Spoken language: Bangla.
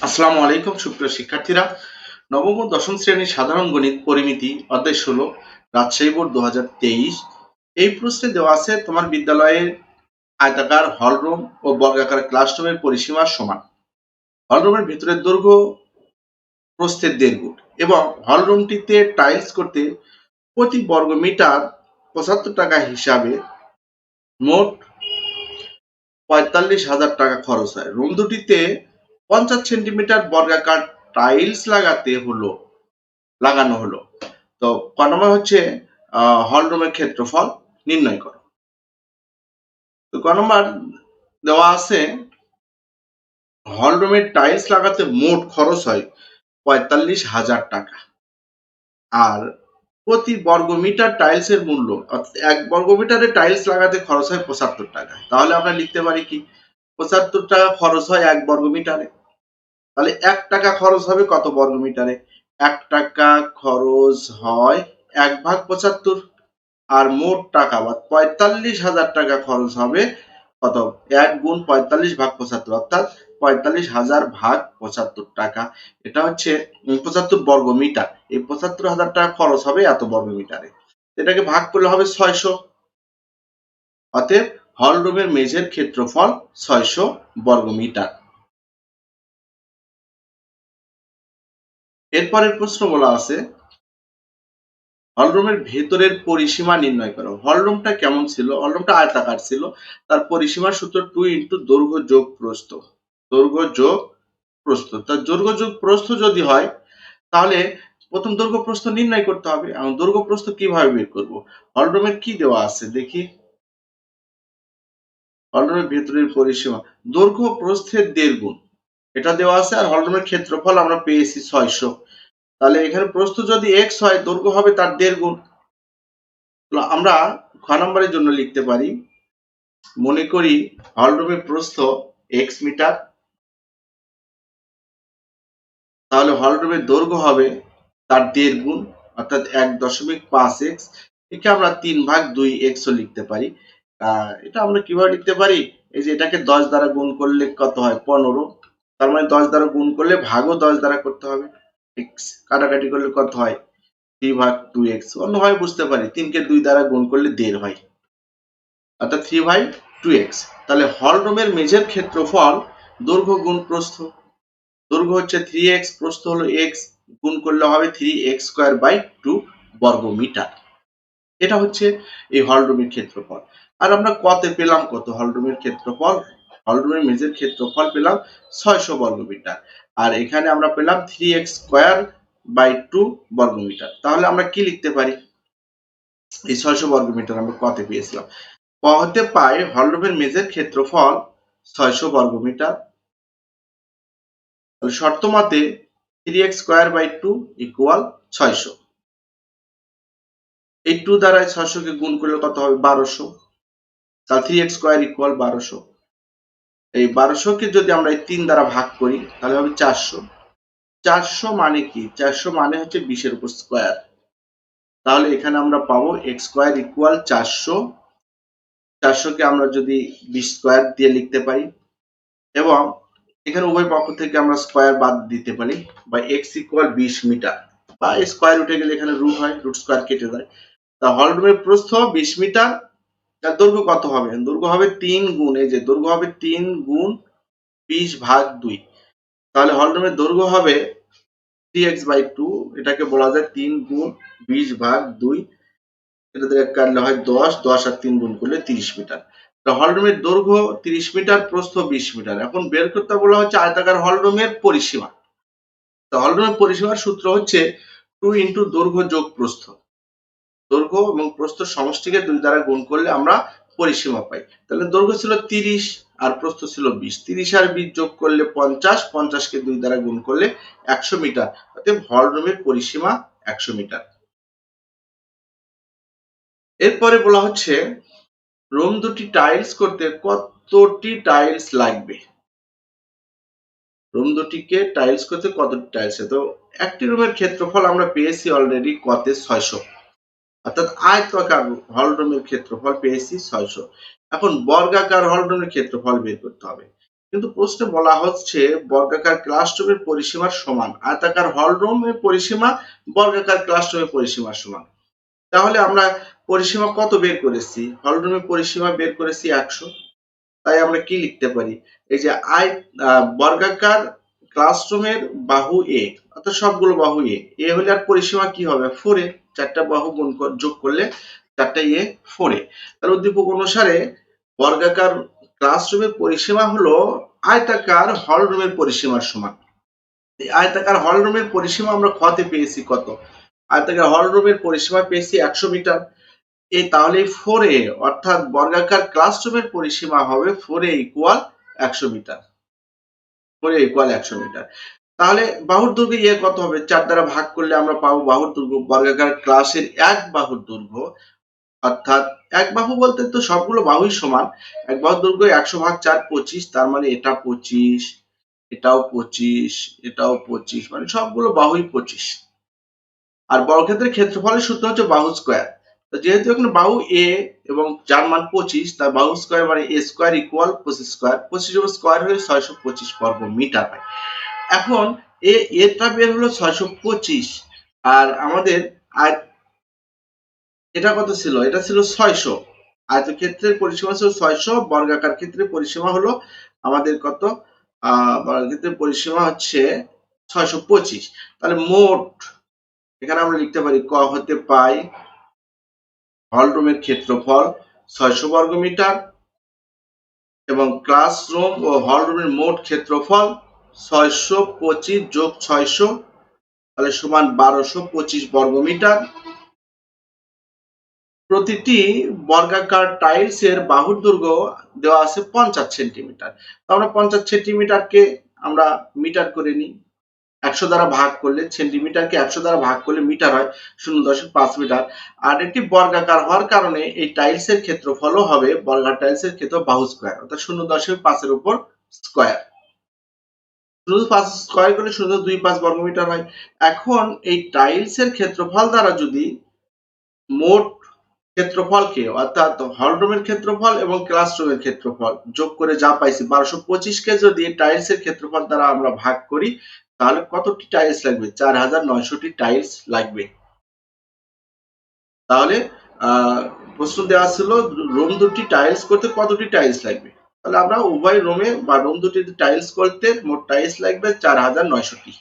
আসসালামু আলাইকুম সুপ্রিয় শিক্ষার্থীরা। নবম ও দশম শ্রেণীর সাধারণ গণিত পরিমিতি অধ্যায় 16 রাজশাহী বোর্ড 2023। এই প্রশ্নে দেওয়া আছে তোমার বিদ্যালয়ের আয়তাকার হলরুম ও বর্গাকার ক্লাসরুমের পরিসীমা সমান। হলরুমের ভিতরের দৈর্ঘ্য প্রস্থের 1.5 গুণ এবং হলরুমটিতে টাইলস করতে প্রতি বর্গ মিটার 75 টাকা হিসাবে মোট 45,000 টাকা খরচ হয়। রুম দুটিতে 50 সেন্টিমিটার বর্গাকার টাইলস লাগানো হলো। তো ক নম্বর হচ্ছে হল রুমের ক্ষেত্রফল নির্ণয় করো। তো ক নম্বর দেওয়া আছে হল রুমের টাইলস লাগাতে মোট খরচ হয় 45,000 টাকা। আর প্রতি বর্গ মিটার টাইলসের মূল্য অর্থাৎ 1 বর্গ মিটারে টাইলস লাগাতে খরচ হয় 75 টাকা। তাহলে আমরা লিখতে পারি কি 75 টাকা খরচ হয় 1 বর্গ মিটারে। তাহলে 1 টাকা খরচ হবে কত বর্গ মিটারে? 1 টাকা খরচ হয় 1/75। আর মোট টাকা বা 45,000 টাকা খরচ হবে কত? 1 গুণ 45 ভাগ 75 অর্থাৎ 45,000 ভাগ 75 টাকা। এটা হচ্ছে 75 বর্গ মিটার। এই 75,000 টাকা খরচ হবে এত বর্গ মিটারে। এটাকে ভাগ করলে হবে 600। অতএব হল রুমের মেঝের ক্ষেত্রফল 600 বর্গ মিটার। এরপরের প্রশ্ন বলা আছে হলরুমের ভেতরের পরিসীমা নির্ণয় করো। হলরুমটা কেমন ছিল? হলরুমটা আয়তাকার ছিল। তার পরিসীমার সূত্র 2 ইন্টু দৈর্ঘ্য যোগ প্রস্থ। দৈর্ঘ্য যোগ প্রস্থ। তার দৈর্ঘ্য যোগ প্রস্থ যদি হয় তাহলে প্রথম দৈর্ঘ্য প্রস্থ নির্ণয় করতে হবে। এখন দৈর্ঘ্য প্রস্থ কিভাবে বের করব? হলরুমের কি দেওয়া আছে দেখি। হলরুমের ভেতরের পরিসীমা দৈর্ঘ্য প্রস্থের 1.5 গুণ। এটা দেওয়া আছে আর হলরুমের ক্ষেত্রফল আমরা পেয়েছি 600। তাহলে এখানে প্রস্থ যদি x হয় দৈর্ঘ্য হবে তার 1.5 গুণ। আমরা খ নম্বরের জন্য লিখতে পারি মনে করি হলরুমের প্রস্থ x মিটার। তাহলে হলরুমের দৈর্ঘ্য হবে তার 1.5 গুণ অর্থাৎ 1.5x। একে আমরা 3/2x ও লিখতে পারি। এটা আমরা কিভাবে লিখতে পারি? এই যে এটাকে 10 দ্বারা গুণ করলে কত হয়? 15। তার মানে 10 দ্বারা গুণ করলে ভাগও 10 দ্বারা করতে হবে। x কাটাকাটি করলে কত হয়? 3/2x। অন্যভাবে বুঝতে পারি 3 কে 2 দ্বারা গুণ করলে 1.5 হয় অর্থাৎ 3/2x। তাহলে হলরুমের মেঝের ক্ষেত্রফল দৈর্ঘ্য গুণ প্রস্থ। দৈর্ঘ্য হচ্ছে 3x, প্রস্থ হলো x, গুণ করলে হবে 3x²/2 বর্গ মিটার। এটা হচ্ছে এই হলরুমের ক্ষেত্রফল। আর আমরা কতে পেলাম কত হলরুমের ক্ষেত্রফল? হলরুমের মেঝের ক্ষেত্রফল পেলাম 600 বর্গ মিটার। আর এখানে আমরা পেলাম 3x²/2 বর্গ মিটার। তাহলে আমরা কি লিখতে পারি? এই 600 বর্গ মিটার আমরা কতে পেয়েছিলাম। ক হতে পাই হলরুমের মেঝের ক্ষেত্রফল 600 বর্গ মিটার। তাহলে শর্ত মতে 3x²/2 ইকুয়াল 600। এই 2 দ্বারা 600 কে গুণ করলে কত হবে? 1200। তাহলে 3x² ইকুয়াল 1200। এই 1200 কে যদি আমরা এই 3 দ্বারা ভাগ করি তাহলে হবে 400। 400 মানে কি? 400 মানে হচ্ছে 20 এর উপর স্কয়ার। তাহলে এখানে আমরা পাবো x² ইকুয়াল 400। 400 কে আমরা যদি 20 স্কয়ার দিয়ে লিখতে পারি এবং এখানে উভয় পক্ষ থেকে আমরা স্কয়ার বাদ দিতে পারি বা x ইকুয়াল 20 মিটার বা স্কয়ার উঠে গেলে এখানে রুট হয়, রুট স্কয়ার কেটে যায়। তা হলরুমের প্রস্থ 20 মিটার। তার দৈর্ঘ্য কত হবে? দৈর্ঘ্য হবে 3 গুণ, এই যে দৈর্ঘ্য হবে 3 গুণ 20/2। তাহলে হলরুমের দৈর্ঘ্য হবে 3x/2। এটাকে বলা যায় 3 গুণ 20/2। এটা থেকে কাটলে হয় 10, 10 আর 3 গুণ করলে 30 মিটার। হলরুমের দৈর্ঘ্য 30 মিটার, প্রস্থ 20 মিটার। এখন বের করতে বলা হচ্ছে আয়তাকার হলরুমের পরিসীমা। তো হলরুমের পরিসীমার সূত্র হচ্ছে 2 ইন্টু দৈর্ঘ্য যোগ প্রস্থ। দৈর্ঘ্য এবং প্রস্থ সমষ্টিকে 2 দ্বারা গুণ করলে আমরা পরিসীমা পাই। তাহলে দৈর্ঘ্য ছিল 30 আর প্রস্থ ছিল 20। 30 আর 20 যোগ করলে 50, 50 কে 2 দ্বারা গুণ করলে 100 মিটার। অতএব হলরুমের পরিসীমা 100 মিটার। এরপরে বলা হচ্ছে রুম দুটি টাইলস করতে কতটি টাইলস লাগবে? রুম দুটিকে টাইলস করতে কতটি টাইলস? তো একটি রুমের ক্ষেত্রফল আমরা পেয়েছি অলরেডি কতে 600। অর্থাৎ আয়তাকার হলরুমের ক্ষেত্রফল পেয়েছি 600। এখন বর্গাকার হলরুমের ক্ষেত্রফল বের করতে হবে। কিন্তু প্রশ্নে বলা হচ্ছে বর্গাকার ক্লাসরুমের পরিসীমার সমান আয়তাকার হলরুমের পরিসীমা বর্গাকার ক্লাসরুমের পরিসীমার সমান। তাহলে আমরা পরিসীমা কত বের করেছি? হলরুমের পরিসীমা বের করেছি 100। তাই আমরা কি লিখতে পারি? এই যে বর্গাকার ক্লাসরুমের বাহু এ, অর্থাৎ সবগুলো বাহু এ হলে আর পরিসীমা কি হবে? 4a, চারটা বাহু যোগ করলে চারটা 4a। তাহলে উদ্দীপক অনুসারে বর্গাকার ক্লাসরুমের পরিসীমা হলো আয়তাকার হলরুমের পরিসীমার সমান। এই আয়তাকার হলরুমের পরিসীমা আমরা খতে পেয়েছি কত? আয়তাকার হলরুমের পরিসীমা পেয়েছি 100 মিটার। তাহলে 4a অর্থাৎ বর্গাকার ক্লাসরুমের পরিসীমা হবে 4a equal 100 metre. 4a equal 100 metre. তাহলে বাহুর দৈর্ঘ্য এ কত হবে? 4 দ্বারা ভাগ করলে আমরা পাবো বাহুর দৈর্ঘ্য, বর্গাকার ক্লাসের এক বাহুর দৈর্ঘ্য, অর্থাৎ এক বাহু বলতে তো সবগুলো বাহুই সমান। এক বাহুর দৈর্ঘ্য 100 ভাগ 4 25, তার মানে এটা 25, এটাও 25, এটাও 25, মানে সবগুলো বাহুই 25। আর বর্গক্ষেত্রের ক্ষেত্রফলের সূত্র হচ্ছে বাহু স্কয়ার। তো যেহেতু এখানে বাহু এ এবং যার মান 25, তার বাহু স্কয়ার মানে এ স্কয়ার ইকুয়াল 25 স্কয়ার। 25 স্কয়ার হলে 625 বর্গ মিটার হয়। এখন এটা বের হলো 625, আর আমাদের এটা কত ছিল? এটা ছিল 600। আয়তক্ষেত্রের পরিসীমা ছিল 600, বর্গাকার ক্ষেত্রের পরিসীমা হলো আমাদের কত? বর্গক্ষেত্রের পরিসীমা হচ্ছে 625। তাহলে মোট এখানে আমরা লিখতে পারি ক হতে পাই হলরুমের ক্ষেত্রফল 600 বর্গ মিটার এবং ক্লাসরুম ও হলরুমের মোট ক্ষেত্রফল 625 যোগ 600, তাহলে সমান 1225 বর্গ মিটার। প্রতিটি বর্গাকার টাইলসের বাহুর দৈর্ঘ্য দেওয়া আছে 50 সেন্টিমিটার। আমরা 50 সেন্টিমিটারকে আমরা মিটার করে নিই। 100 দ্বারা ভাগ করলে, সেন্টিমিটারকে 100 দ্বারা ভাগ করলে মিটার হয় 0.5 মিটার। আর এটি বর্গাকার হওয়ার কারণে এই টাইলসের ক্ষেত্রফলও হবে বর্গাকার টাইলসের ক্ষেত্র বাহু স্কয়ার, অর্থাৎ 0.5 এর উপর স্কয়ার। 0.5 স্কয়ার করলে 0.25 বর্গমিটার হয়। এখন এই টাইলসের ক্ষেত্রফল দ্বারা যদি মোট ক্ষেত্রফলকে, অর্থাৎ হলরুমের ক্ষেত্রফল এবং ক্লাসরুমের ক্ষেত্রফল যোগ করে যা পাইছি 1225 কে যদি টাইলসের ক্ষেত্রফল দ্বারা আমরা ভাগ করি, তাহলে কতটি টাইলস লাগবে? 4900টি টাইলস লাগবে। তাহলে প্রশ্ন দেওয়া ছিল রুম দুটি টাইলস করতে কতটি টাইলস লাগবে? তাহলে আমরা উভয় রুমে বা রুম দুটি টাইলস করতে মোট টাইলস লাগবে 4900টি।